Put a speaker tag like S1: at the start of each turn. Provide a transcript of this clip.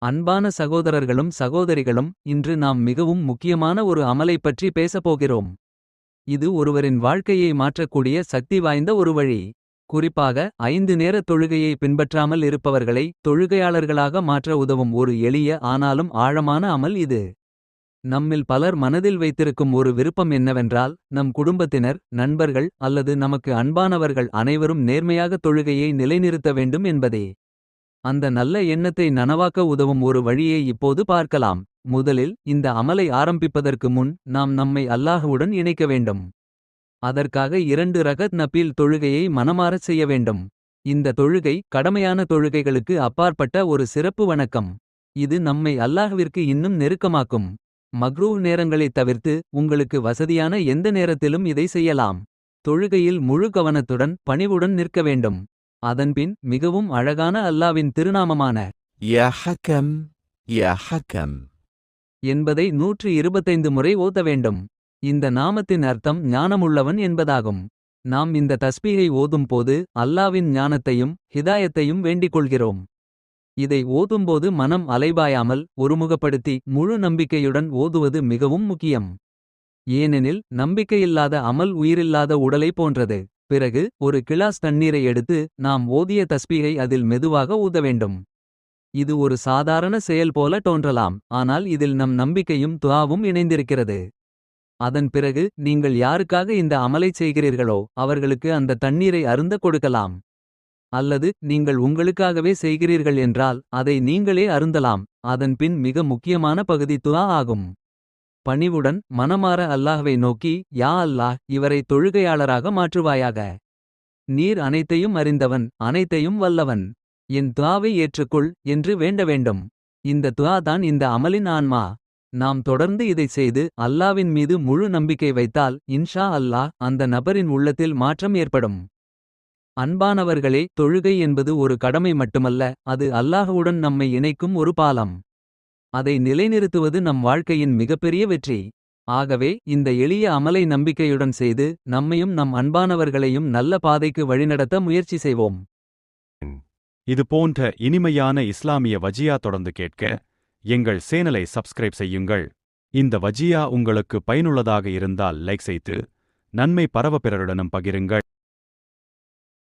S1: அன்பான சகோதரர்களும் சகோதரிகளும், இன்று நாம் மிகவும் முக்கியமான ஒரு அமலைப் பற்றி பேசப்போகிறோம். இது ஒருவரின் வாழ்க்கையை மாற்றக்கூடிய சக்தி வாய்ந்த ஒரு வழி. குறிப்பாக 5 நேர தொழுகையை பின்பற்றாமல் இருப்பவர்களை தொழுகையாளர்களாக மாற்ற உதவும் ஒரு எளிய ஆனாலும் ஆழமான அமல் இது. நம்மில் பலர் மனதில் வைத்திருக்கும் ஒரு விருப்பம் என்னவென்றால், நம் குடும்பத்தினர், நண்பர்கள் அல்லது நமக்கு அன்பானவர்கள் அனைவரும் நேர்மையாக தொழுகையை நிலைநிறுத்த வேண்டும் என்பதே. அந்த நல்ல எண்ணத்தை நனவாக்க உதவும் ஒரு வழியை இப்போது பார்க்கலாம். முதலில், இந்த அமலை ஆரம்பிப்பதற்கு முன் நாம் நம்மை அல்லாஹ்வுடன் இணைக்க வேண்டும். அதற்காக 2 ரகத் நபீல் தொழுகையை மனமாரச் செய்ய வேண்டும். இந்த தொழுகை கடமையான தொழுகைகளுக்கு அப்பாற்பட்ட ஒரு சிறப்பு வணக்கம். இது நம்மை அல்லாஹ்விற்கு இன்னும் நெருக்கமாக்கும். மக்ரூஹ் நேரங்களைத் தவிர்த்து உங்களுக்கு வசதியான எந்த நேரத்திலும் இதை செய்யலாம். தொழுகையில் முழு கவனத்துடன் பணிவுடன் நிற்க வேண்டும். அதன்பின் மிகவும் அழகான அல்லாவின் திருநாமமான
S2: يا حكم يا حكم
S1: என்பதை 125 முறை ஓத வேண்டும். இந்த நாமத்தின் அர்த்தம் ஞானமுள்ளவன் என்பதாகும். நாம் இந்த தஸ்பீஹை ஓதும்போது அல்லாவின் ஞானத்தையும் ஹிதாயத்தையும் வேண்டிக் கொள்கிறோம். இதை ஓதும்போது மனம் அலைபாயாமல் ஒருமுகப்படுத்தி முழு நம்பிக்கையுடன் ஓதுவது மிகவும் முக்கியம். ஏனெனில் நம்பிக்கையில்லாத அமல் உயிரில்லாத உடலை போன்றது. பிறகு ஒரு கிளாஸ் தண்ணீரை எடுத்து நாம் ஓதிய தஸ்பீகை அதில் மெதுவாக ஊத வேண்டும். இது ஒரு சாதாரண செயல் போல தோன்றலாம், ஆனால் இதில் நம் நம்பிக்கையும் துஆவும் இணைந்திருக்கிறது. அதன் பிறகு நீங்கள் யாருக்காக இந்த அமலைச் செய்கிறீர்களோ அவர்களுக்கு அந்த தண்ணீரை அருந்த கொடுக்கலாம். அல்லது நீங்கள் உங்களுக்காகவே செய்கிறீர்கள் என்றால் அதை நீங்களே அருந்தலாம். அதன் பின் மிக முக்கியமான பகுதி துஆ ஆகும். பணிவுடன் மனமார அல்லாஹ்வை நோக்கி, யா அல்லாஹ், இவரை தொழுகையாளராக மாற்றுவாயாக. நீர் அனைத்தையும் அறிந்தவன், அனைத்தையும் வல்லவன். என் துஆவை ஏற்றுக்கொள் என்று வேண்ட வேண்டும். இந்த துஆ தான் இந்த அமலின் ஆன்மா. நாம் தொடர்ந்து இதைச் செய்து அல்லாவின் மீது முழு நம்பிக்கை வைத்தால் இன்ஷா அல்லாஹ் அந்த நபரின் உள்ளத்தில் மாற்றம் ஏற்படும். அன்பானவர்களே, தொழுகை என்பது ஒரு கடமை மட்டுமல்ல, அது அல்லாஹ்வுடன் நம்மை இணைக்கும் ஒரு பாலம். அதை நிலைநிறுத்துவது நம் வாழ்க்கையின் மிகப்பெரிய வெற்றி. ஆகவே இந்த எளிய அமலை நம்பிக்கையுடன் செய்து நம்மையும் நம் அன்பானவர்களையும் நல்ல பாதைக்கு வழிநடத்த முயற்சி செய்வோம்.
S3: இது போன்ற இனிமையான இஸ்லாமிய வஜியா தொடர்ந்து கேட்க எங்கள் சேனலை சப்ஸ்கிரைப் செய்யுங்கள். இந்த வஜியா உங்களுக்கு பயனுள்ளதாக இருந்தால் லைக் செய்து நன்மை பரவ பிறருடனும் பகிருங்கள்.